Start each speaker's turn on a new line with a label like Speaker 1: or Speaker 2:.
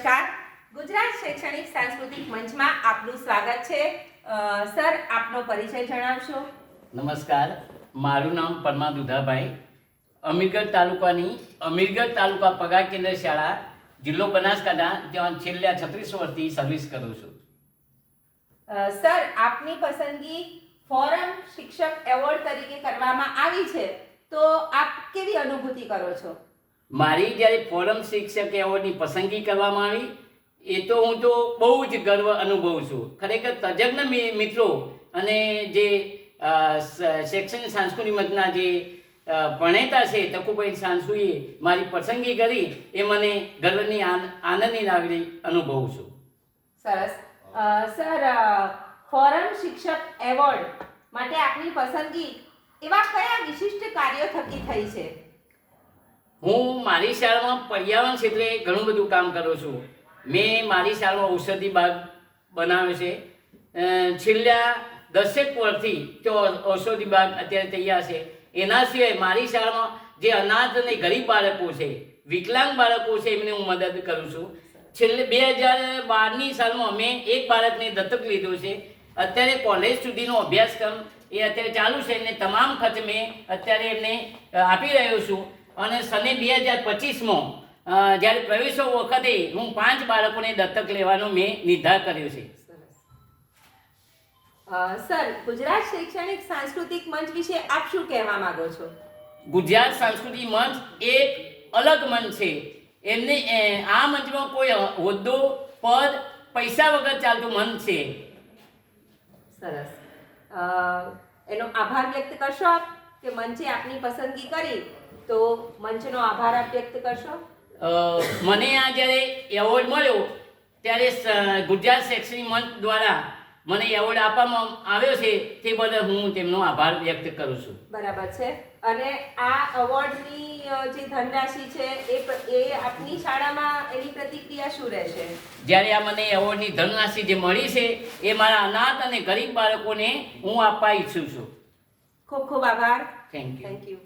Speaker 1: નમસ્કાર. ગુજરાત શૈક્ષણિક સાંસ્કૃતિક મંચમાં આપનું સ્વાગત છે. સર, આપનો પરિચય જણાવશો?
Speaker 2: નમસ્કાર, મારું નામ પરમા દુધાભાઈ, અમીરગઢ તાલુકા પગાર કેન્દ્ર શાળા, જિલ્લો બનાસકાંઠા, ત્યાં છેલ્લા 36 વર્ષથી સર્વિસ કરું છું.
Speaker 1: સર, આપની પસંદગી ફોરમ શિક્ષક એવોર્ડ તરીકે કરવામાં આવી છે, તો આપ કેવી અનુભૂતિ કરો છો?
Speaker 2: મારી જ્યારે ફોરમ શિક્ષક એવોર્ડની પસંદગી કરવામાં આવી, એ તો હું તો બહુ જ ગર્વ અનુભવું છું. ખરેખર તજજ્ઞ મિત્રો અને જે શૈક્ષણિક સાંસ્કૃતિક મંચના જે ભણેતા છે તકુભાઈ સાંસુએ મારી પસંદગી કરી, એ મને ગર્વની આનંદની લાગણી અનુભવું છું.
Speaker 1: સરસ. સર, ફોરમ શિક્ષક એવોર્ડ માટે આપની પસંદગી એવા કયા વિશિષ્ટ કાર્યો થકી થઈ છે?
Speaker 2: હું મારી શાળામાં પર્યાવરણ ક્ષેત્રે ઘણું બધું કામ કરું છું. મેં મારી શાળામાં ઔષધિ બાગ બનાવ્યો છે. છેલ્લા 10 વર્ષથી તો ઔષધિ બાગ અત્યારે તૈયાર છે. એના સિવાય મારી શાળામાં જે અનાથ અને ગરીબ બાળકો છે, વિકલાંગ બાળકો છે, એમને હું મદદ કરું છું. છેલ્લે 2012ની સાલમાં અમે એક બાળકને દત્તક લીધું છે. અત્યારે કોલેજ સુધીનો અભ્યાસક્રમ એ અત્યારે ચાલુ છે અને તમામ ખર્ચ મેં અત્યારે એમને આપી રહ્યો છું. અને સને 2025માં જ્યારે પ્રવેશો વખતે હું 5 બાળકોને દત્તક લેવાનો મેં નિર્ધાર કર્યો છે.
Speaker 1: સર, ગુજરાત શૈક્ષણિક સાંસ્કૃતિક મંચ વિશે આપ શું કહેવા માંગો છો?
Speaker 2: ગુજરાત સાંસ્કૃતિક મંચ એક અલગ મંચ છે. એમને આ મંચમાં કોઈ હોદ્દો, પદ, પૈસા વગર ચાલતું મંચ છે.
Speaker 1: સરસ. એનો આભાર વ્યક્ત કરશો આપ કે મંચે આપની પસંદગી કરી, તો મંચનો આભાર આપ વ્યક્ત કરશો?
Speaker 2: મને આ જ્યારે એવોર્ડ મળ્યો ત્યારે ગુજરાત શૈક્ષણિક મંચ દ્વારા મને એવોર્ડ આપવામાં આવ્યો છે, તે બદલ હું તેમનો આભાર વ્યક્ત કરું છું.
Speaker 1: બરાબર છે. અને આ એવોર્ડની જે ધનરાશિ છે એ આપની શાળામાં એની પ્રતિક્રિયા શું રહેશે?
Speaker 2: જ્યારે આ મને એવોર્ડની ધનરાશિ જે મળી છે એ મારા અનાથ અને ગરીબ બાળકોને હું આપવા ઈચ્છું છું.
Speaker 1: ખૂબ ખૂબ આભાર.
Speaker 2: Thank you.
Speaker 1: Thank you.